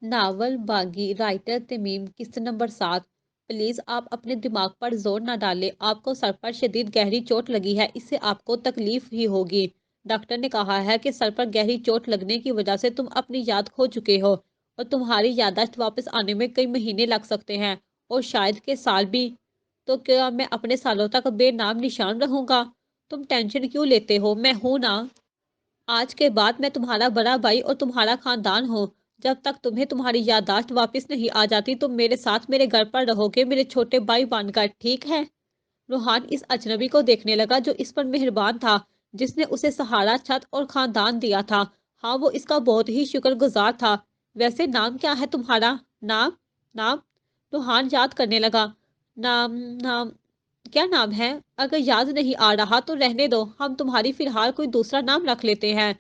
Novel बागी writer Tamim किस्त number 7। Please आप अपने दिमाग पर जोर ना डालें। आपको सर पर शदीद गहरी चोट लगी है, इससे आपको तकलीफ ही होगी। डॉक्टर ने कहा है कि सर पर गहरी चोट लगने की वजह से तुम अपनी याद खो चुके हो और तुम्हारी याददाश्त वापस आने में कई महीने लग सकते हैं और शायद के साल भी। तो क्या मैं अपने सालों तक बेनाम निशान रहूंगा? तुम टेंशन क्यों लेते हो? मैं हूं ना। आज के बाद मैं तुम्हारा बड़ा भाई और तुम्हारा खानदान हूँ। जब तक तुम्हें तुम्हारी याददाश्त वापस नहीं आ जाती तुम मेरे साथ मेरे घर पर रहोगे, मेरे छोटे भाई बनकर, ठीक है? रूहान इस अजनबी को देखने लगा जो इस पर मेहरबान था, जिसने उसे सहारा, छत और खानदान दिया था। हाँ, वो इसका बहुत ही शुक्रगुजार था। वैसे नाम क्या है तुम्हारा? नाम? नाम? रूहान याद करने लगा। नाम? नाम? क्या नाम है? अगर याद नहीं आ रहा तो रहने दो, हम तुम्हारी फिलहाल कोई दूसरा नाम रख लेते हैं।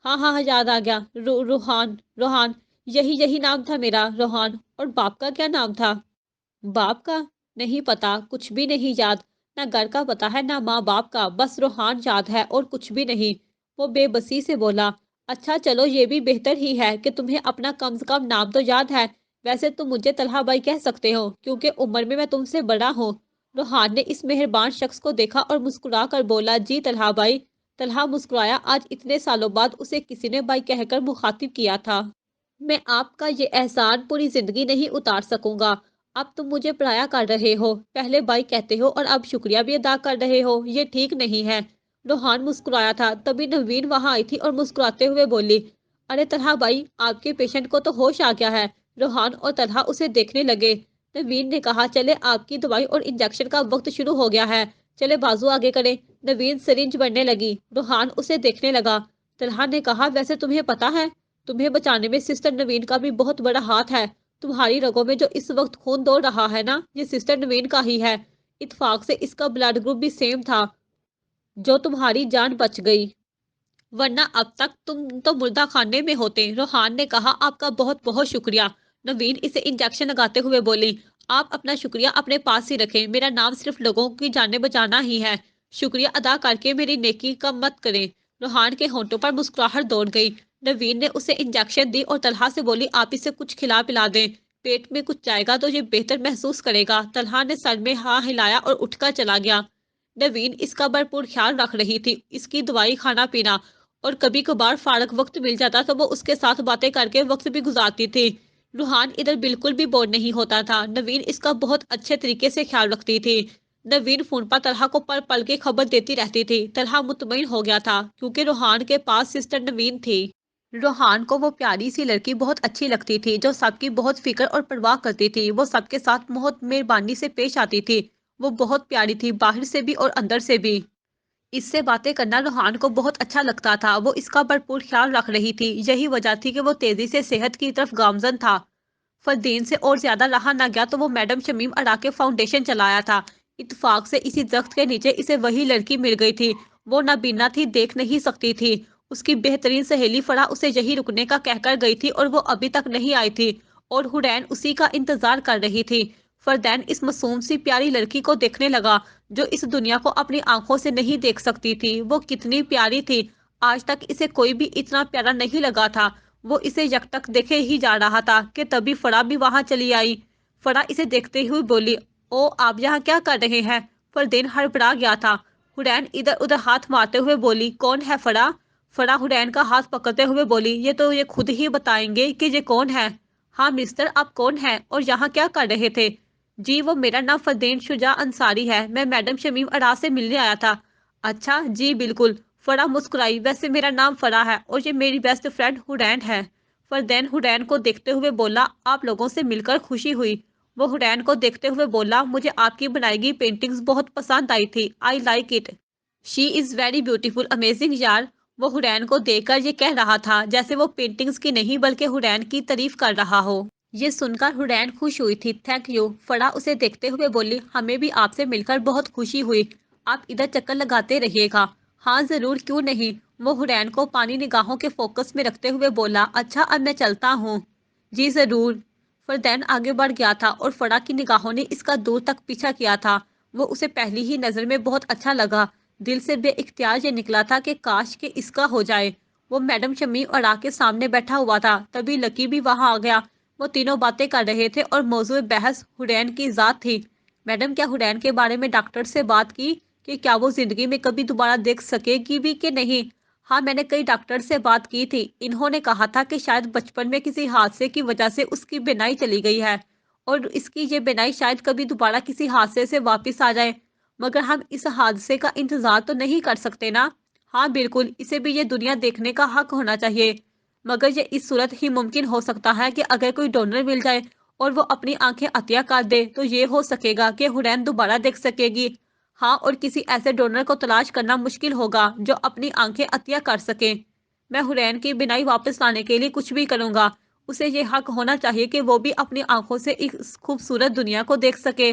हाँ हाँ हाँ, याद आ गया। रूहान। रोहान। यही यही नाम था मेरा, रोहान। और बाप का क्या नाम था? बाप का? नहीं पता, कुछ भी नहीं याद। ना घर का पता है ना माँ बाप का, बस रोहान याद है और कुछ भी नहीं। वो बेबसी से बोला। अच्छा चलो, ये भी बेहतर ही है कि तुम्हें अपना कम से कम नाम तो याद है। वैसे तुम मुझे तलहा भाई कह सकते हो क्योंकि उम्र में मैं तुमसे बड़ा हूँ। रोहान ने इस मेहरबान शख्स को देखा और मुस्कुरा कर बोला, जी तलहा भाई। तलहा मुस्कुराया। आज इतने सालों बाद उसे किसी ने भाई कहकर मुखातिब किया था। मैं आपका ये एहसान पूरी जिंदगी नहीं उतार सकूंगा। अब तुम मुझे पराया कर रहे हो, पहले भाई कहते हो और अब शुक्रिया भी अदा कर रहे हो, ये ठीक नहीं है। रोहान मुस्कुराया था, तभी नवीन वहां आई थी और मुस्कुराते हुए बोली, अरे तलहा भाई, आपके पेशेंट को तो होश आ गया है। रोहान और तलहा उसे देखने लगे। नवीन ने कहा, चले आपकी दवाई और इंजेक्शन का वक्त शुरू हो गया है, चले बाजू आगे करें। नवीन सिरिंज बढ़ने लगी। रोहान उसे देखने लगा। तलहा ने कहा, वैसे तुम्हें पता है, तुम्हें बचाने में सिस्टर नवीन का भी बहुत बड़ा हाथ है। तुम्हारी रगों में जो इस वक्त खून दौड़ रहा है ना, ये सिस्टर नवीन का ही है। इत्तेफाक से इसका ब्लड ग्रुप भी सेम था, जो तुम्हारी जान बच गई, वरना अब तक तुम तो मुर्दा खाने में होते। रोहान ने कहा, आपका बहुत बहुत शुक्रिया। नवीन इसे इंजेक्शन लगाते हुए बोली, आप अपना शुक्रिया अपने पास ही रखें, मेरा नाम सिर्फ लोगों की जाने बचाना ही है। शुक्रिया अदा करके मेरी नेकी कम मत करें। रोहान के होंठों पर मुस्कुराहट दौड़ गई। नवीन ने उसे इंजेक्शन दी और तलहा से बोली, आप इसे कुछ खिला पिला दें, पेट में कुछ जाएगा तो ये बेहतर महसूस करेगा। तलहा ने सर में हाँ हिलाया और उठकर चला गया। नवीन इसका भरपूर ख्याल रख रही थी, इसकी दवाई, खाना पीना, और कभी कभार फारग वक्त मिल जाता तो वो उसके साथ बातें करके वक्त भी गुजारती थी। रूहान इधर बिल्कुल भी बोर नहीं होता था। नवीन इसका बहुत अच्छे तरीके से ख्याल रखती थी। नवीन फोन पर तलहा को पल पल की खबर देती रहती थी। तलहा मुतमईन हो गया था क्योंकि रूहान के पास सिस्टर नवीन थी। रूहान को वो प्यारी सी लड़की बहुत अच्छी लगती थी जो सबकी बहुत फिक्र और परवाह करती थी। वो सबके साथ बहुत मेहरबानी से पेश आती थी। वो बहुत प्यारी थी, बाहर से भी और अंदर से भी। इससे बातें करना रोहान को बहुत अच्छा लगता था। वो इसका भरपूर ख्याल रख रही थी। यही वजह थी कि वो तेजी से सेहत की तरफ गामजन था। फरदीन से और ज्यादा रहा ना गया तो वो मैडम शमीम अरा के फाउंडेशन चलाया था। इत्तेफाक से इसी दरख्त के नीचे इसे वही लड़की मिल गई थी। वो नाबीना थी, देख नहीं सकती थी। उसकी बेहतरीन सहेली फरा उसे यही रुकने का कहकर गई थी और वो अभी तक नहीं आई थी और हुरैन उसी का इंतजार कर रही थी। फरदैन इस मासूम सी प्यारी लड़की को देखने लगा जो इस दुनिया को अपनी आंखों से नहीं देख सकती थी। वो कितनी प्यारी थी, आज तक इसे कोई भी इतना प्यारा नहीं लगा था। वो इसे यकतक देखे ही जा रहा था कि तभी फरा भी वहां चली आई। फरा इसे देखते हुए बोली, ओ आप यहाँ क्या कर रहे हैं? फरदीन हड़बड़ा गया था। हुरैन इधर उधर हाथ मारते हुए बोली, कौन है फरा? फरा हुरैन का हाथ पकड़ते हुए बोली, ये खुद ही बताएंगे कि ये कौन है। हाँ मिस्टर, आप कौन हैं और यहाँ क्या कर रहे थे? जी वो मेरा नाम फरदीन शुजा अंसारी है, मैं मैडम शमीम अरा से मिलने आया था। अच्छा जी बिल्कुल। फरा मुस्कुराई, वैसे मेरा नाम फरा है और ये मेरी बेस्ट फ्रेंड हुरैन है। फरदैन हुरैन को देखते हुए बोला, आप लोगों से मिलकर खुशी हुई। वो हुरैन को देखते हुए बोला, मुझे आपकी बनाई गई पेंटिंग्स बहुत पसंद आई थी, I like it, she is very beautiful, amazing यार। वो हुरैन को देखकर ये कह रहा था जैसे वो पेंटिंग्स की नहीं बल्कि हुरैन की तारीफ कर रहा हो। ये सुनकर हुरैन खुश हुई थी। Thank you. फड़ा उसे देखते हुए बोली, हमें भी आपसे मिलकर बहुत खुशी हुई, आप इधर चक्कर लगाते रहिएगा। हाँ जरूर, क्यों नहीं। वो हुरैन को पानी निगाहों के फोकस में रखते हुए बोला, अच्छा अब मैं चलता हूँ। जी जरूर। फरदैन आगे बढ़ गया था और फड़ा की निगाहों ने इसका दूर तक पीछा किया था। वो उसे पहली ही नजर में बहुत अच्छा लगा। दिल से बेइख्तियार ये निकला था कि काश के इसका हो जाए। वो मैडम शमीम और आके सामने बैठा हुआ था, तभी लकी भी वहां आ गया। वो तीनों बातें कर रहे थे और मौजूद बहस हुरैन की ज़ात थी। मैडम, क्या हुरैन के बारे में डॉक्टर से बात की कि क्या वो ज़िंदगी में कभी दोबारा देख सकेगी भी कि नहीं? हाँ, मैंने कई डॉक्टर से बात की थी। इन्होंने कहा था कि शायद बचपन में किसी हादसे की वजह से उसकी बीनाई चली गई है और इसकी ये बीनाई शायद कभी दोबारा किसी हादसे से वापस आ जाए। मगर हम इस हादसे का इंतज़ार तो नहीं कर सकते ना? हाँ, बिल्कुल, इसे भी ये दुनिया देखने का हक होना चाहिए। मगर ये इस सूरत ही मुमकिन हो सकता है कि अगर कोई डोनर मिल जाए और वो अपनी आंखें अतिया कर दे, तो ये हो सकेगा कि हुरैन दोबारा देख सकेगी। हाँ, और किसी ऐसे डोनर को तलाश करना मुश्किल होगा जो अपनी आंखें अतिया कर सके। मैं हुरैन की बिनाई वापस लाने के लिए कुछ भी करूंगा। उसे ये हक होना चाहिए कि वो भी अपनी आंखों से इस खूबसूरत दुनिया को देख सके।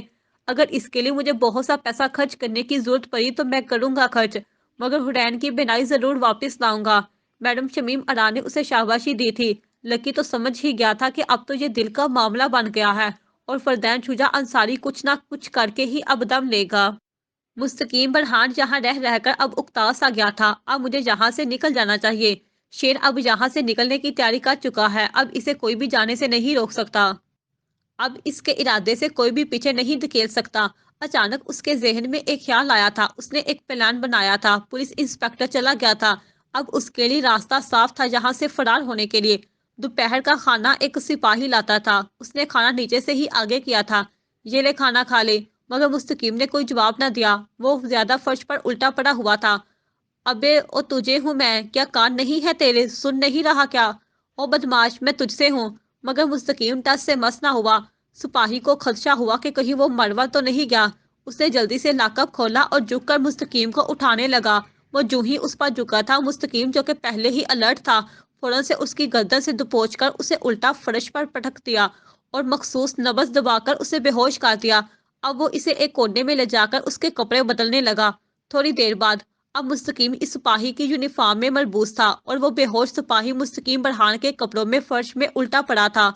अगर इसके लिए मुझे बहुत सा पैसा खर्च करने की जरूरत पड़ी तो मैं करूंगा खर्च, मगर हुरैन की बिनाई जरूर वापस लाऊंगा। मैडम शमीम अरा ने उसे शाबाशी दी थी। लकी तो समझ ही गया था कि अब तो ये दिल का मामला बन गया है और फरदैन शुजा अंसारी कुछ ना कुछ करके ही अब दम लेगा। मुस्तकीम बरहान यहाँ रह रहकर अब उकता सा गया था। अब मुझे यहाँ से निकल जाना चाहिए। शेर अब यहाँ से निकलने की तैयारी कर चुका है। अब इसे कोई भी जाने से नहीं रोक सकता। अब इसके इरादे से कोई भी पीछे नहीं धकेल सकता। अचानक उसके जहन में एक ख्याल आया था। उसने एक प्लान बनाया था। पुलिस इंस्पेक्टर चला गया था। अब उसके लिए रास्ता साफ था यहाँ से फरार होने के लिए। दोपहर का खाना एक सिपाही लाता था। उसने खाना नीचे से ही आगे किया था। ये ले खाना खा ले। मगर मुस्तकीम ने कोई जवाब न दिया। वो ज्यादा फर्श पर उल्टा पड़ा हुआ था। अबे ओ तुझे हूँ मैं, क्या कान नहीं है तेरे, सुन नहीं रहा क्या? ओ बदमाश, मैं तुझसे हूँ। मगर मुस्तकीम टस से मस ना हुआ। सिपाही को खदशा हुआ कि कहीं वो मरवा तो नहीं गया। उसने जल्दी से लाकअप खोला और झुककर मुस्तकीम को उठाने लगा। वो जूं ही उस पर झुका था, मुस्तकीम जो कि पहले ही अलर्ट था, फौरन से उसकी गर्दन से दबोच कर उसे उल्टा फर्श पर पटक दिया और मखसूस नब्ज दबाकर उसे बेहोश कर दिया। अब वो इसे एक कोने में ले जाकर उसके कपड़े बदलने लगा। थोड़ी देर बाद अब मुस्तकीम इस सिपाही की यूनिफॉर्म में मलबूस था और वो बेहोश सिपाही मुस्तकीम बरहान के कपड़ों में फर्श में उल्टा पड़ा था।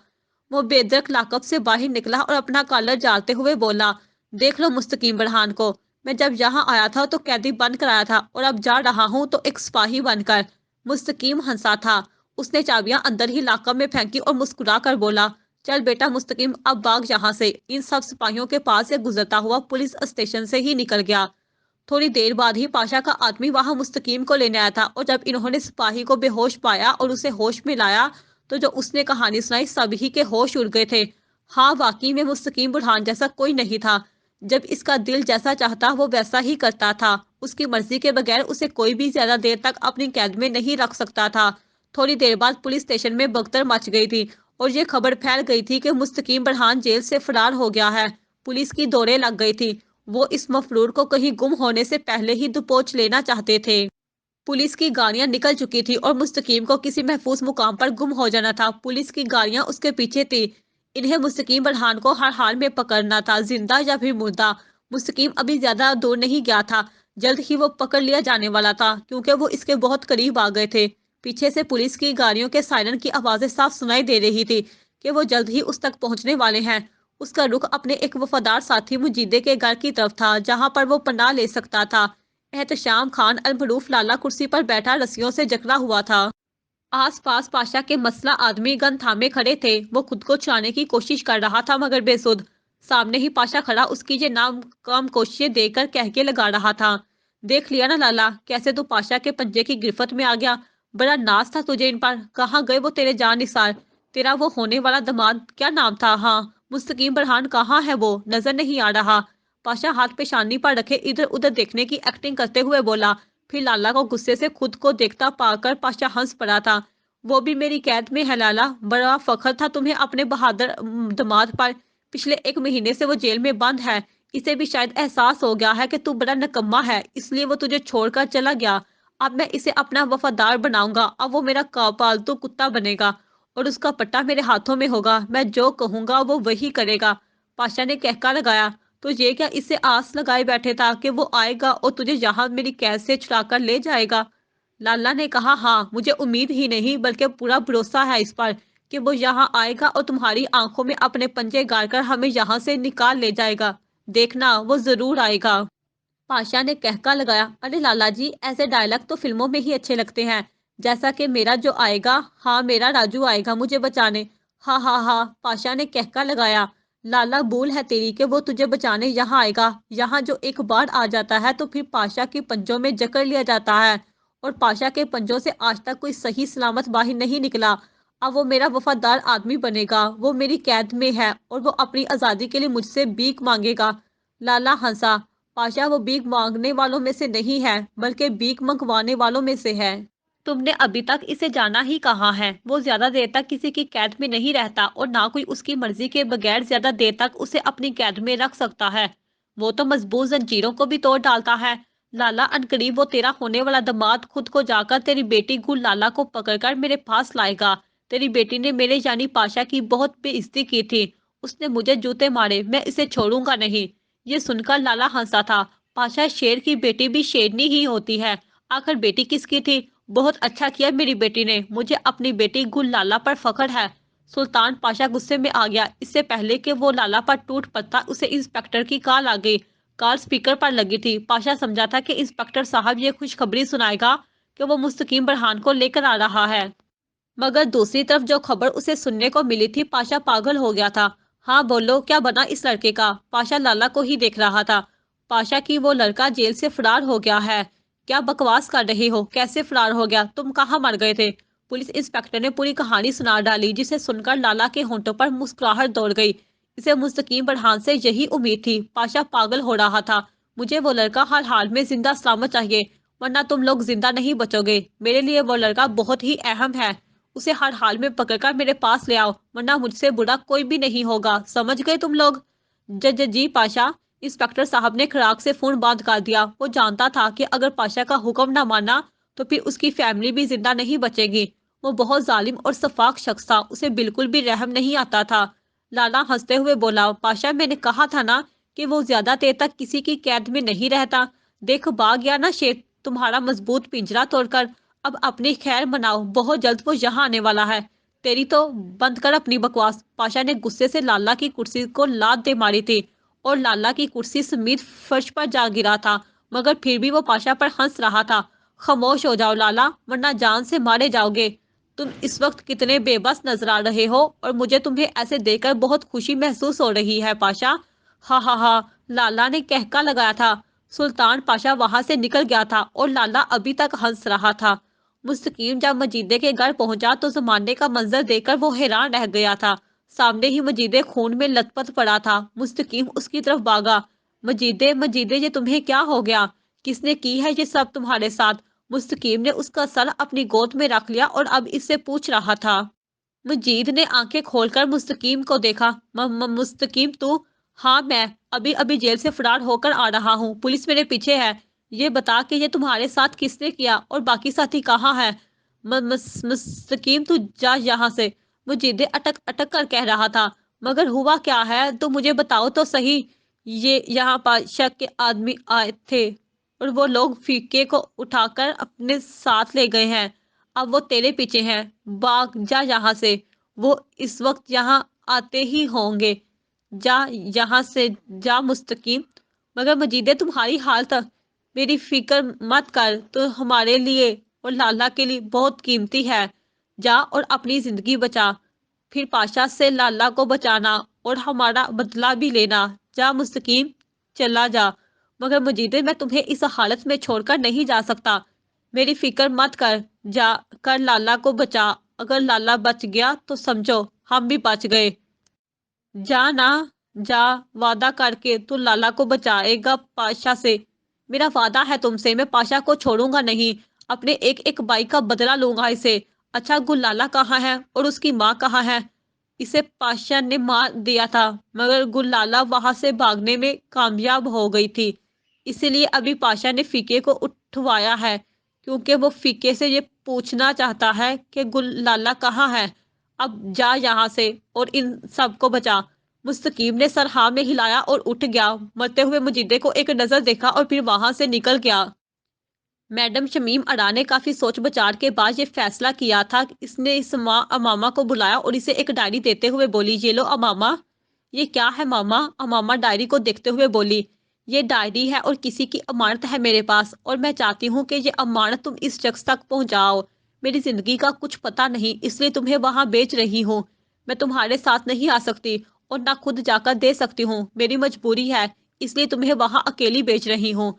वो बेदरक लाकअप से बाहर निकला और अपना कॉलर जालते हुए बोला, देख लो मुस्तकीम बरहान को, मैं जब यहाँ आया था तो कैदी बन कर आया था और अब जा रहा हूँ तो एक सिपाही बनकर। मुस्तकीम हंसा था। उसने चाबियां अंदर ही लाकअप में फेंकी और मुस्कुरा कर बोला, चल बेटा मुस्तकीम, अब भाग यहाँ से। इन सब सिपाहियों के पास से गुजरता हुआ पुलिस स्टेशन से ही निकल गया। थोड़ी देर बाद ही पाशा का आदमी वहां मुस्तकीम को लेने आया था और जब इन्होंने सिपाही को बेहोश पाया और उसे होश में लाया तो जो उसने कहानी सुनाई सभी के होश उड़ गए थे। हाँ, वाकई में मुस्तकीम बुरहान जैसा कोई नहीं था। जब इसका दिल जैसा चाहता वो वैसा ही करता था। उसकी मर्जी के बगैर उसे कोई भी ज्यादा देर तक अपनी कैद में नहीं रख सकता था। थोड़ी देर बाद पुलिस स्टेशन में भगदड़ मच गई थी और ये खबर फैल गई थी कि मुस्तकीम बुरहान जेल से फरार हो गया है। पुलिस की दौड़े लग गई थी। वो इस मफरूर को कहीं गुम होने से पहले ही दबोच लेना चाहते थे। पुलिस की गाड़ियां निकल चुकी थी और मुस्तकीम को किसी महफूज मुकाम पर गुम हो जाना था। पुलिस की गाड़ियां उसके पीछे थी। इन्हें मुस्तकीम बरहान को हर हाल में पकड़ना था, जिंदा या फिर मुर्दा। मुस्तकीम अभी ज्यादा दूर नहीं गया था। जल्द ही वो पकड़ लिया जाने वाला था क्योंकि वो इसके बहुत करीब आ गए थे। पीछे से पुलिस की गाड़ियों के सायरन की आवाजें साफ सुनाई दे रही थी कि वो जल्द ही उस तक पहुंचने वाले हैं। उसका रुख अपने एक वफादार साथी मुजीदे के घर की तरफ था जहां पर वो पनाह ले सकता था। एहतशाम खान अलमरूफ लाला कुर्सी पर बैठा रस्सियों से जकड़ा हुआ था। आस पास पाशा के मसला आदमी गन थामे खड़े थे। वो खुद को छुड़ाने की कोशिश कर रहा था मगर बेसुध। सामने ही पाशा खड़ा उसकी ये नाम काम कोशिशें देखकर कह के लगा रहा था, देख लिया ना लाला, कैसे तू पाशा के पंजे की गिरफ्त में आ गया। बड़ा नाज था तुझे इन पर। कहाँ गए वो तेरे जान निसार, तेरा वो होने वाला दामाद, क्या नाम था? हाँ, मुस्तकीम बरहान कहाँ है? वो नजर नहीं आ रहा। पाशा हाथ पेशानी पर रखे इधर उधर देखने की एक्टिंग करते हुए बोला। फिर लाला को गुस्से से खुद को देखता पाकर पाशा हंस पड़ा था। वो भी मेरी कैद में है लाला, बड़ा फख्र था तुम्हें अपने बहादुर दामाद पर। पिछले 1 महीने से वो जेल में बंद है। इसे भी शायद एहसास हो गया है कि तू बड़ा नकम्मा है, इसलिए वो तुझे छोड़कर चला गया। अब मैं इसे अपना वफादार बनाऊंगा। अब वो मेरा पालतू कुत्ता बनेगा और उसका पट्टा मेरे हाथों में होगा। मैं जो कहूंगा वो वही करेगा। पाशा ने कहका लगाया, तो ये क्या इससे आस लगाए बैठे था कि वो आएगा और तुझे यहाँ मेरी कैद से छुड़ा कर ले जाएगा? लाला ने कहा, हाँ, मुझे उम्मीद ही नहीं बल्कि पूरा भरोसा है इस पर कि वो यहाँ आएगा और तुम्हारी आंखों में अपने पंजे गाड़कर हमें यहाँ से निकाल ले जाएगा। देखना, वो जरूर आएगा। पाशा ने कहका लगाया, अरे लाला जी, ऐसे डायलॉग तो फिल्मों में ही अच्छे लगते हैं। जैसा कि मेरा जो आएगा, हाँ, मेरा राजू आएगा मुझे बचाने। ہاں ہاں ہاں، پاشا نے کہکا لگایا۔ لالا بھول ہے تیری کہ وہ تجھے بچانے یہاں آئے گا۔ یہاں جو ایک بار آ جاتا ہے تو پھر پاشا کے پنجوں میں جکڑ لیا جاتا ہے، اور پاشا کے پنجوں سے آج تک کوئی صحیح سلامت باہر نہیں نکلا۔ اب وہ میرا وفادار آدمی بنے گا، وہ میری قید میں ہے اور وہ اپنی آزادی کے لیے مجھ سے بھیک مانگے گا۔ لالا ہنسا۔ پاشا وہ بھیک مانگنے والوں میں سے نہیں ہے، بلکہ بھیک منگوانے والوں میں سے ہے۔ تم نے ابھی تک اسے جانا ہی کہاں ہے؟ وہ زیادہ دیر تک کسی کی قید میں نہیں رہتا، اور نہ کوئی اس کی مرضی کے بغیر زیادہ دیر تک اسے اپنی قید میں رکھ سکتا ہے۔ وہ تو مضبوط زنجیروں کو بھی توڑ ڈالتا ہے۔ لالا، عنقریب وہ تیرا ہونے والا داماد خود کو جا کر تیری بیٹی گل لالا کو پکڑ کر میرے پاس لائے گا۔ تیری بیٹی نے میرے یعنی پاشا کی بہت بے عزتی کی تھی، اس نے مجھے جوتے مارے، میں اسے چھوڑوں گا نہیں۔ یہ سن کر لالا ہنسا تھا۔ پاشا شیر کی بیٹی بھی شیرنی ہی ہوتی ہے، آخر بیٹی کس کی تھی؟ بہت اچھا کیا میری بیٹی نے، مجھے اپنی بیٹی گل لالا پر فخر ہے۔ سلطان پاشا غصے میں آ گیا۔ اس سے پہلے کہ وہ لالا پر ٹوٹ پڑتا، اسے انسپیکٹر کی کال آ گئی۔ کال سپیکر پر لگی تھی۔ پاشا سمجھا تھا کہ انسپیکٹر صاحب یہ خوشخبری سنائے گا کہ وہ مستقیم برہان کو لے کر آ رہا ہے، مگر دوسری طرف جو خبر اسے سننے کو ملی تھی، پاشا پاگل ہو گیا تھا۔ ہاں بولو، کیا بنا اس لڑکے کا؟ پاشا لالا کو ہی دیکھ رہا تھا۔ پاشا کی وہ لڑکا جیل سے فرار ہو گیا ہے۔ کیا بکواس کر رہے ہو؟ کیسے فرار ہو گیا؟ تم کہاں مر گئے تھے؟ پولیس انسپیکٹر نے پوری کہانی سنا ڈالی، جسے سن کر لالا کے ہونٹوں پر مسکراہٹ دوڑ گئی۔ اسے مستقیم برہان سے یہی امید تھی۔ پاشا پاگل ہو رہا تھا۔ مجھے وہ لڑکا ہر حال میں زندہ سلامت چاہیے، ورنہ تم لوگ زندہ نہیں بچو گے۔ میرے لیے وہ لڑکا بہت ہی اہم ہے، اسے ہر حال میں پکڑ کر میرے پاس لے آؤ، ورنہ مجھ سے برا کوئی بھی نہیں ہوگا، سمجھ گئے تم لوگ؟ جی پاشا۔ انسپیکٹر صاحب نے کھڑاک سے فون بند کر دیا۔ وہ جانتا تھا کہ اگر پاشا کا حکم نہ مانا تو پھر اس کی فیملی بھی زندہ نہیں بچے گی۔ وہ بہت ظالم اور شفاق شخص تھا، اسے بالکل بھی رحم نہیں آتا تھا۔ لالا ہنستے ہوئے بولا، پاشا میں نے کہا تھا نا کہ وہ زیادہ دیر تک کسی کی قید میں نہیں رہتا۔ دیکھ بھاگ گیا نا شیر تمہارا مضبوط پنجرا توڑ کر۔ اب اپنی خیر مناؤ، بہت جلد وہ یہاں آنے والا ہے۔ تیری تو بند کر اپنی بکواس۔ پاشا نے غصے سے لالا کی کرسی کو لات دے ماری تھی، اور لالا کی کرسی سمیت فرش پر جا گرا تھا، مگر پھر بھی وہ پاشا پر ہنس رہا تھا۔ خاموش ہو جاؤ لالا، ورنہ جان سے مارے جاؤ گے۔ تم اس وقت کتنے بے بس نظر آ رہے ہو، اور مجھے تمہیں ایسے دیکھ کر بہت خوشی محسوس ہو رہی ہے پاشا۔ ہاں ہاں ہاں، لالا نے کہکا لگایا تھا۔ سلطان پاشا وہاں سے نکل گیا تھا، اور لالا ابھی تک ہنس رہا تھا۔ مستقیم جب مجیدے کے گھر پہنچا تو زمانے کا منظر دیکھ کر وہ حیران رہ گیا تھا۔ سامنے ہی مجیدے خون میں لت پت پڑا تھا۔ مستقیم اس کی طرف بھاگا۔ مجیدے مجیدے، یہ تمہیں کیا ہو گیا؟ کس نے کی ہے یہ سب تمہارے ساتھ؟ مستقیم نے اس کا سر اپنی گود میں رکھ لیا اور اب اس سے پوچھ رہا تھا۔ مجید نے آنکھیں کھول کر مستقیم کو دیکھا۔ مستقیم تو؟ ہاں میں ابھی ابھی جیل سے فرار ہو کر آ رہا ہوں، پولیس میرے پیچھے ہے۔ یہ بتا کہ یہ تمہارے ساتھ کس نے کیا، اور باقی ساتھی کہاں ہے؟ مستقیم تو جا یہاں سے، مجیدے اٹک اٹک کر کہہ رہا تھا۔ مگر ہوا کیا ہے تو مجھے بتاؤ تو صحیح۔ یہ یہاں پاشا کے آدمی آئے تھے، اور وہ لوگ فیکے کو اٹھا کر اپنے ساتھ لے گئے ہیں۔ اب وہ تیرے پیچھے ہیں، بھاگ جا یہاں سے۔ وہ اس وقت یہاں آتے ہی ہوں گے، جا یہاں سے جا مستقیم۔ مگر مجیدے تمہاری حالت، میری فکر مت کر، تو ہمارے لیے اور لالا کے لیے بہت قیمتی ہے۔ جا اور اپنی زندگی بچا، پھر پاشا سے لالا کو بچانا اور ہمارا بدلہ بھی لینا۔ جا مستقیم، چلا جا۔ مگر مجیدے میں تمہیں اس حالت میں چھوڑ کر نہیں جا سکتا، میری فکر مت کر، جا کر لالا کو بچا۔ اگر لالا بچ گیا تو سمجھو ہم بھی بچ گئے۔ جا نا، جا، وعدہ کر کے تو لالا کو بچائے گا پاشا سے۔ میرا وعدہ ہے تم سے، میں پاشا کو چھوڑوں گا نہیں، اپنے ایک ایک بھائی کا بدلہ لوں گا اسے۔ اچھا گل لالا کہاں ہے اور اس کی ماں کہاں ہے؟ اسے پاشا نے مار دیا تھا، مگر گل لالا وہاں سے بھاگنے میں کامیاب ہو گئی تھی، اسی لیے ابھی پاشا نے فیکے کو اٹھوایا ہے، کیونکہ وہ فیکے سے یہ پوچھنا چاہتا ہے کہ گل لالا کہاں ہے۔ اب جا یہاں سے اور ان سب کو بچا۔ مستقیم نے سر ہاں میں ہلایا اور اٹھ گیا۔ مرتے ہوئے مجیدے کو ایک نظر دیکھا اور پھر وہاں سے نکل گیا۔ میڈم شمیم ارا نے کافی سوچ بچار کے بعد یہ فیصلہ کیا تھا۔ اس نے اس ماں امامہ کو بلایا اور اسے ایک ڈائری دیتے ہوئے بولی، یہ لو امامہ۔ یہ کیا ہے ماما؟ امامہ ڈائری کو دیکھتے ہوئے بولی، یہ ڈائری ہے اور کسی کی امانت ہے میرے پاس، اور میں چاہتی ہوں کہ یہ امانت تم اس شخص تک پہنچاؤ۔ میری زندگی کا کچھ پتہ نہیں، اس لیے تمہیں وہاں بیچ رہی ہوں۔ मैं तुम्हारे साथ नहीं आ सकती और ना खुद जाकर दे सकती हूँ, मेरी मजबूरी है, इसलिए तुम्हें वहां अकेली भेज रही हूँ।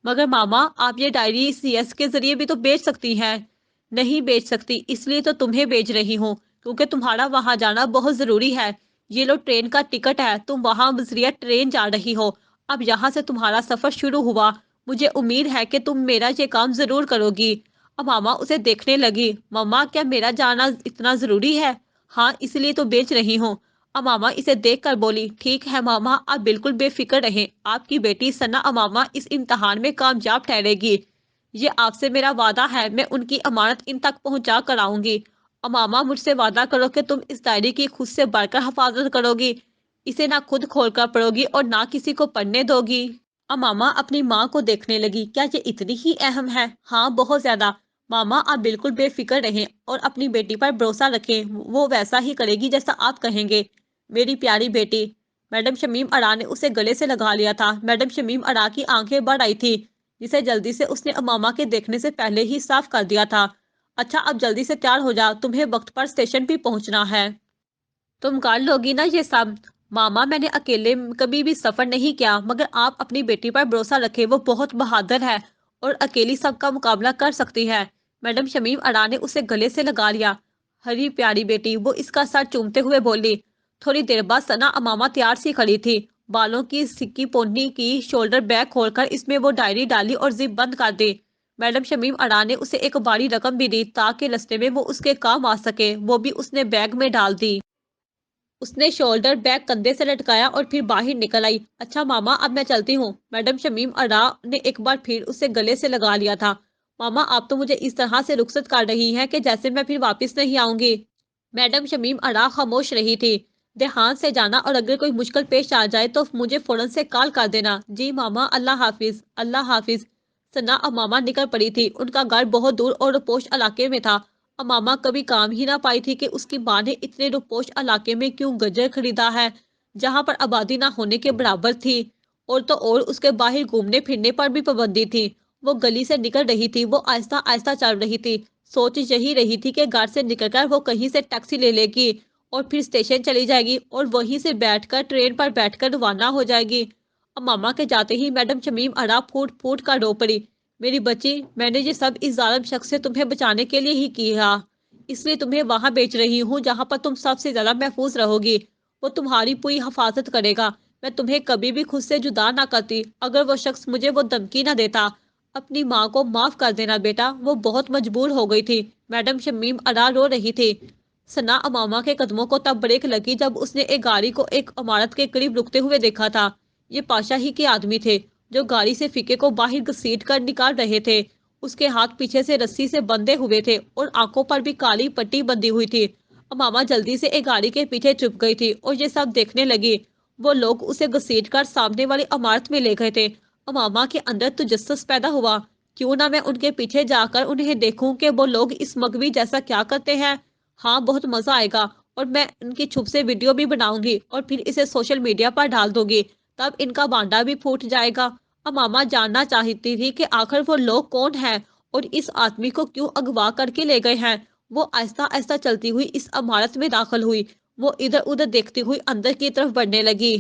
मगर मामा, आप ये डायरी सीएस के जरिए भी तो बेच सकती हैं। नहीं बेच सकती, इसलिए तो तुम्हें भेज रही हूँ, क्योंकि तुम्हारा वहां जाना बहुत जरूरी है। ये लो ट्रेन का टिकट है, तुम वहां बजरिया ट्रेन जा रही हो। अब यहाँ से तुम्हारा सफर शुरू हुआ। मुझे उम्मीद है कि तुम मेरा ये काम जरूर करोगी। अब मामा उसे देखने लगी। मम्मा, क्या मेरा जाना इतना जरूरी है? हाँ, इसलिए तो बेच रही हूँ। अमामा इसे देखकर बोली, ठीक है मामा, आप बिल्कुल बेफिक्र रहें, आपकी बेटी सना अमामा इस इम्तिहान में कामयाब ठहरेगी। ये आपसे मेरा वादा है, मैं उनकी अमानत इन तक पहुंचा कर आऊंगी। अमामा, मुझसे वादा करो कि तुम इस डायरी की खुद से बढ़कर हिफाजत करोगी, इसे ना खुद खोलकर पढ़ोगी और ना किसी को पढ़ने दोगी। अमामा अपनी माँ को देखने लगी, क्या ये इतनी ही अहम है? हाँ, बहुत ज्यादा। मामा, आप बिल्कुल बेफिक्र रहें और अपनी बेटी पर भरोसा रखें, वो वैसा ही करेगी जैसा आप कहेंगे। मेरी प्यारी बेटी। मैडम शमीम अरा ने उसे गले से लगा लिया था। मैडम शमीम अरा की आंखें बढ़ आई थी, जिसे जल्दी से उसने मामा के देखने से पहले ही साफ कर दिया था। अच्छा, अब जल्दी से तैयार हो जा, तुम्हें वक्त पर स्टेशन भी पहुंचना है। तुम कर लोगी ना ये सब? मामा, मैंने अकेले कभी भी सफर नहीं किया, मगर आप अपनी बेटी पर भरोसा रखें, वो बहुत बहादुर है और अकेली सबका मुकाबला कर सकती है। मैडम शमीम अरा ने उसे गले से लगा लिया। हरी प्यारी बेटी, वो इसका सर चूमते हुए बोली। थोड़ी देर बाद सना अमामा तैयार सी खड़ी थी। बालों की सिक्की पोनी की शोल्डर बैग खोलकर इसमें वो डायरी डाली और जिप बंद कर दी। मैडम शमीम अरा ने उसे एक बड़ी रकम भी दी ताकि रास्ते में वो उसके काम आ सके, वो भी उसने बैग में डाल दी। उसने शोल्डर बैग कंधे से लटकाया और फिर बाहर निकल आई। अच्छा मामा, अब मैं चलती हूँ। मैडम शमीम अरा ने एक बार फिर उसे गले से लगा लिया था। मामा, आप तो मुझे इस तरह से रुखसत कर रही हैं कि जैसे मैं फिर वापस नहीं आऊंगी। मैडम शमीम अरा खामोश रही थी। देहात से जाना और अगर कोई मुश्किल पेश आ जाए तो मुझे फौरन से कॉल कर देना। जी मामा, अल्लाह हाफिज, अल्लाह हाफिज। सना अमामा निकल पड़ी थी। उनका घर बहुत दूर और रुपोश इलाके में था। अमामा कभी काम ही ना पाई थी कि उसकी माँ ने इतने रुपोश इलाके में क्यों गजर खरीदा है, जहाँ पर आबादी ना होने के बराबर थी। और तो और उसके बाहर घूमने फिरने पर भी पाबंदी थी। वो गली से निकल रही थी, वो आहिस्ता आहिस्ता चल रही थी। सोच यही रही थी कि घर से निकलकर वो कहीं से टैक्सी ले लेगी और फिर स्टेशन चली जाएगी और वहीं से बैठकर ट्रेन पर बैठकर रवाना हो जाएगी। अब मामा के जाते ही मैडम शमीम अरा फूट फूट कर रो पड़ी। मेरी बच्ची, मैंने ये सब इस जालिम शख्स से तुम्हें बचाने के लिए ही किया, इसलिए तुम्हें वहां बेच रही हूँ जहां पर तुम सबसे ज्यादा महफूज रहोगी। वो तुम्हारी पूरी हिफाजत करेगा। मैं तुम्हें कभी भी खुद से जुदा ना करती अगर वो शख्स मुझे वो धमकी ना देता। अपनी माँ को माफ कर देना बेटा, वो बहुत मजबूर हो गई थी। मैडम शमीम अरा रो रही थी। सना अमामा के कदमों को तब ब्रेक लगी जब उसने एक गाड़ी को एक इमारत के करीब रुकते हुए देखा था। ये पाशा ही के आदमी थे जो गाड़ी से फीके को बाहर घसीट कर निकाल रहे थे। उसके हाथ पीछे से रस्सी से बंधे हुए थे और आंखों पर भी काली पट्टी बंधी हुई थी। अमामा जल्दी से एक गाड़ी के पीछे छुप गई थी और ये सब देखने लगी। वो लोग उसे घसीट कर सामने वाली इमारत में ले गए थे। अमामा के अंदर तजस्सुस पैदा हुआ। क्यों ना मैं उनके पीछे जाकर उन्हें देखूं कि वो लोग इस मगवी जैसा क्या करते हैं। हाँ, बहुत मजा आएगा और मैं इनकी छुप से वीडियो भी बनाऊंगी और फिर इसे सोशल मीडिया पर डाल दूंगी, तब इनका बांडा भी फूट जाएगा। अब मामा जानना चाहती थी कि आखिर वो लोग कौन हैं और इस आदमी को क्यों अगवा करके ले गए हैं। वो आहिस्ता आहिस्ता चलती हुई इस इमारत में दाखिल हुई। वो इधर उधर देखती हुई अंदर की तरफ बढ़ने लगी।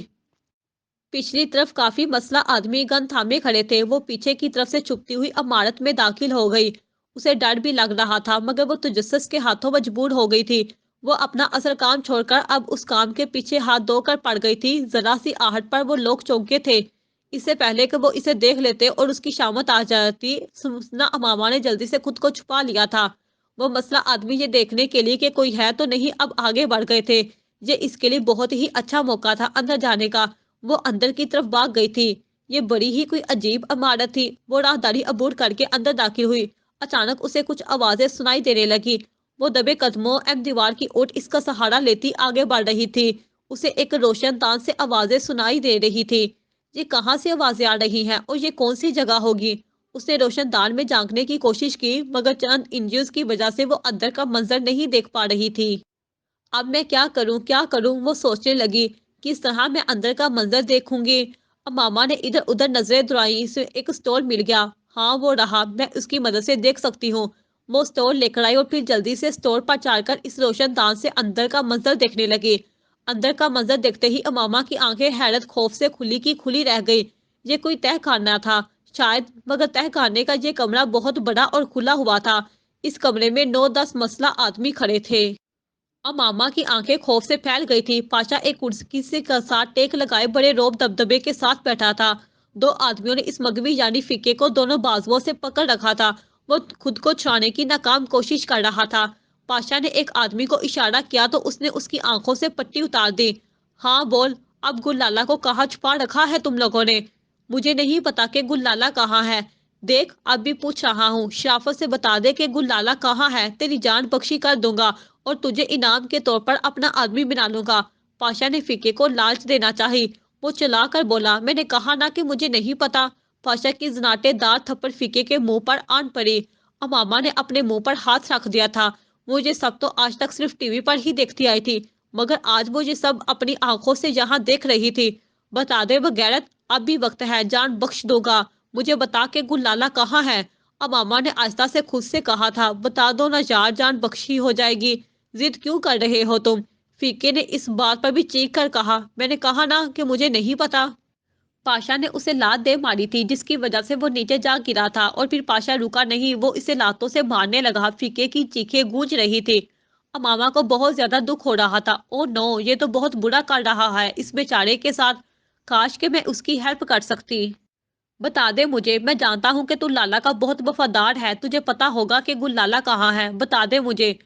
पिछली तरफ काफी मसला आदमी गन थामे खड़े थे। वो पीछे की तरफ से छुपती हुई इमारत में दाखिल हो गई। उसे डर भी लग रहा था, मगर वो तजस्सुस के हाथों मजबूर हो गई थी। वो अपना असल काम छोड़कर अब उस काम के पीछे हाथ धोकर पड़ गई थी। जरा सी आहट पर वो लोग चौंके थे। इससे पहले कि वो इसे देख लेते और उसकी शामत आ जाती, सुना अमामा ने जल्दी से खुद को छुपा लिया था। वो मसला आदमी ये देखने के लिए कि कोई है तो नहीं, अब आगे बढ़ गए थे। ये इसके लिए बहुत ही अच्छा मौका था अंदर जाने का। वो अंदर की तरफ भाग गई थी। ये बड़ी ही कोई अजीब इमारत थी। वो राहदारी अबूर करके अंदर दाखिल हुई। अचानक उसे कुछ आवाजें सुनाई देने लगी। वो दबे कदमों एवं दीवार की ओर इसका सहारा लेती आगे बढ़ रही थी। उसे एक रोशन तान से आवाजें सुनाई दे रही थी। ये कहाँ से आवाजें आ रही हैं और ये कौन सी जगह होगी? उसने रोशनदान में झांकने की कोशिश की, मगर चंद इंजुस की वजह से वो अंदर का मंजर नहीं देख पा रही थी। अब मैं क्या करूं, वो सोचने लगी। किस तरह मैं अंदर का मंजर देखूंगी? अब मामा ने इधर उधर नजरें दौड़ाई। इसे एक स्टॉल मिल गया। हाँ, वो रहा, मैं उसकी मदद से देख सकती हूँ। वो स्टोर लेकर आई और फिर जल्दी से स्टोर पर चढ़कर इस रोशनदान से अंदर का मंजर देखने लगी। अंदर का मंजर देखते ही अमामा की आंखें हैरत खौफ से खुली की खुली रह गई। ये कोई तह खाना था शायद, मगर तह खाने का ये कमरा बहुत बड़ा और खुला हुआ था। इस कमरे में 9-10 मसला आदमी खड़े थे। अमामा की आंखें खौफ से फैल गई थी। पाशा एक कुर्सी से के साथ टेक लगाए बड़े रोब दबदबे के साथ बैठा था। दो आदमियों ने इस मगवी यानी फीके को दोनों बाजुओं से पकड़ रखा था। वो खुद को छुड़ाने की नाकाम कोशिश कर रहा था। पाशा ने एक आदमी को इशारा किया तो उसने उसकी आंखों से पट्टी उतार दी। हाँ बोल, अब गुललाला को कहाँ छुपा रखा है तुम लोगों ने? मुझे नहीं पता कि गुललाला कहाँ है। देख, अब भी पूछ रहा हूँ, शराफत से बता दे कि गुललाला कहाँ है। तेरी जान बख्शी कर दूंगा और तुझे इनाम के तौर पर अपना आदमी बना लूंगा। पाशा ने फीके को लालच देना चाही। वो चला कर बोला, मैंने कहा ना कि मुझे नहीं पता। पाशा की जनाटेदार थप्पड़ फीके के मुंह पर आन पड़ी। अमामा ने अपने मुंह पर हाथ रख दिया था। वो ये सब तो आज तक सिर्फ टीवी पर ही देखती आई थी, मगर आज वो ये सब अपनी आंखों से यहाँ देख रही थी। बता दे बगैरत, अब भी वक्त है, जान बख्श दूंगा। मुझे बता के गुललाला कहाँ है? अमामा ने आहिस्ता से खुद से कहा था, बता दो ना यार, जान बख्शी हो जाएगी। जिद क्यों कर रहे हो तुम? फीके ने इस बात पर भी चीख कर कहा, मैंने कहा ना कि मुझे नहीं पता। पाशा ने उसे लात दे मारी थी जिसकी वजह से वो नीचे जा गिरा था और फिर पाशा रुका नहीं, वो इसे लातों से मारने लगा। फीके की चीखें गूंज रही थी। अमामा को बहुत ज्यादा दुख हो रहा था। ओ नो, ये तो बहुत बुरा कर रहा है इस बेचारे के साथ। काश कि मैं उसकी हेल्प कर सकती। बता दे मुझे, मैं जानता हूँ कि तू लाला का बहुत वफादार है, तुझे पता होगा कि गुललाला कहाँ है। बता दे मुझे।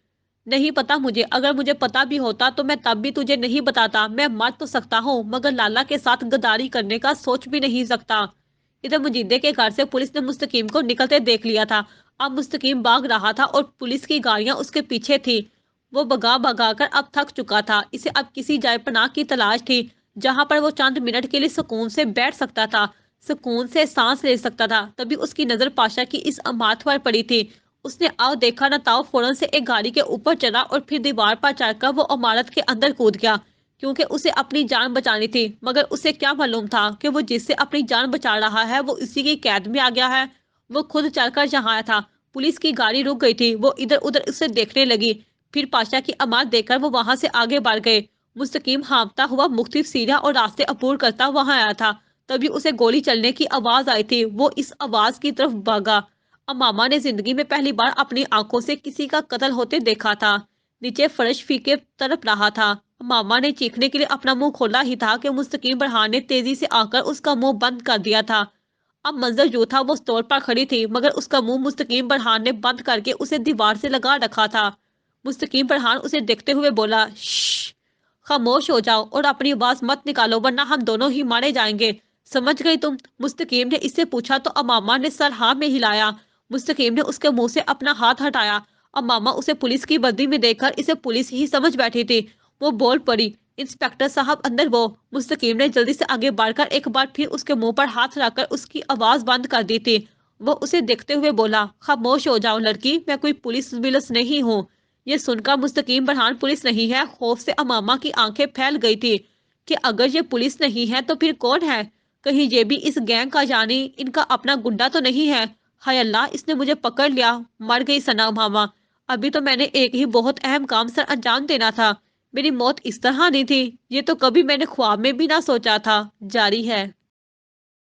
नहीं पता मुझे, अगर मुझे पता भी होता तो मैं तब भी तुझे नहीं बताता। मैं मर तो सकता हूँ मगर लाला के साथ गद्दारी करने का सोच भी नहीं सकता। इधर मजीदे के घर से पुलिस ने मुस्तकीम को निकलते देख लिया था। अब मुस्तकीम भाग रहा था और पुलिस की गाड़ियां उसके पीछे थी। वो भगा भगा कर अब थक चुका था। इसे अब किसी जाय पनाह की तलाश थी जहां पर वो चंद मिनट के लिए सुकून से बैठ सकता था, सुकून से सांस ले सकता था। तभी उसकी नजर पाशा की इस अमात पर पड़ी थी। उसने आओ देखा न ताओ फौरन से एक गाड़ी के ऊपर चढ़ा और फिर दीवार पर चढ़कर वो इमारत के अंदर कूद गया, क्योंकि उसे अपनी जान बचानी थी। मगर उसे क्या मालूम था कि वो जिससे अपनी जान बचा रहा है वो इसी की कैद में आ गया है। वो खुद चलकर जहाँ आया था। पुलिस की गाड़ी रुक गई थी। वो इधर उधर उसे देखने लगी। फिर पाशा की अमात देखकर वो वहां से आगे बढ़ गए। मुस्तकीम हाँफता हुआ मुख्तलिफ सीढ़ियां और रास्ते अबूर करता वहां आया था। तभी उसे गोली चलने की आवाज आई थी। वो इस आवाज की तरफ भागा। अमामा ने जिंदगी में पहली बार अपनी आंखों से किसी का कत्ल होते देखा था। नीचे फर्श फीके तड़प रहा था। अमामा ने चीखने के लिए अपना मुंह खोला ही था कि मुस्तकीम बरहान ने तेजी से आकर उसका मुंह बंद कर दिया था। अब मंजर जो था वो स्टोर पर खड़ी थी, मगर उसका मुंह मुस्तकीम बरहान ने बंद करके उसे दीवार से लगा रखा था। मुस्तकीम बरहान उसे देखते हुए बोला, श्श, खामोश हो जाओ और अपनी आवाज मत निकालो वरना हम दोनों ही मारे जाएंगे। समझ गई तुम? मुस्तकीम ने इससे पूछा तो अमामा ने सर हाँ में हिलाया। मुस्तकीम ने उसके मुंह से अपना हाथ हटाया। अमामा उसे पुलिस की वर्दी में देखकर इसे पुलिस ही समझ बैठी थी। वो बोल पड़ी, इंस्पेक्टर साहब अंदर वो। मुस्तकीम ने जल्दी से आगे बढ़कर एक बार फिर उसके मुंह पर हाथ रखकर उसकी आवाज बंद कर दी थी। वो उसे देखते हुए बोला, खामोश हो जाओ लड़की, मैं कोई पुलिस विलिस नहीं हूँ। ये सुनकर मुस्तकीम बरहान पुलिस नहीं है, खौफ से अमामा की आंखें फैल गई थी कि अगर ये पुलिस नहीं है तो फिर कौन है? कहीं ये भी इस गैंग का यानी इनका अपना गुंडा तो नहीं है? हाय अल्लाह, इसने मुझे पकड़ लिया। मर गई सना मामा। अभी तो मैंने एक ही बहुत अहम काम सर अंजाम देना था। मेरी मौत इस तरह नहीं थी, ये तो कभी मैंने ख्वाब में भी ना सोचा था। जारी है।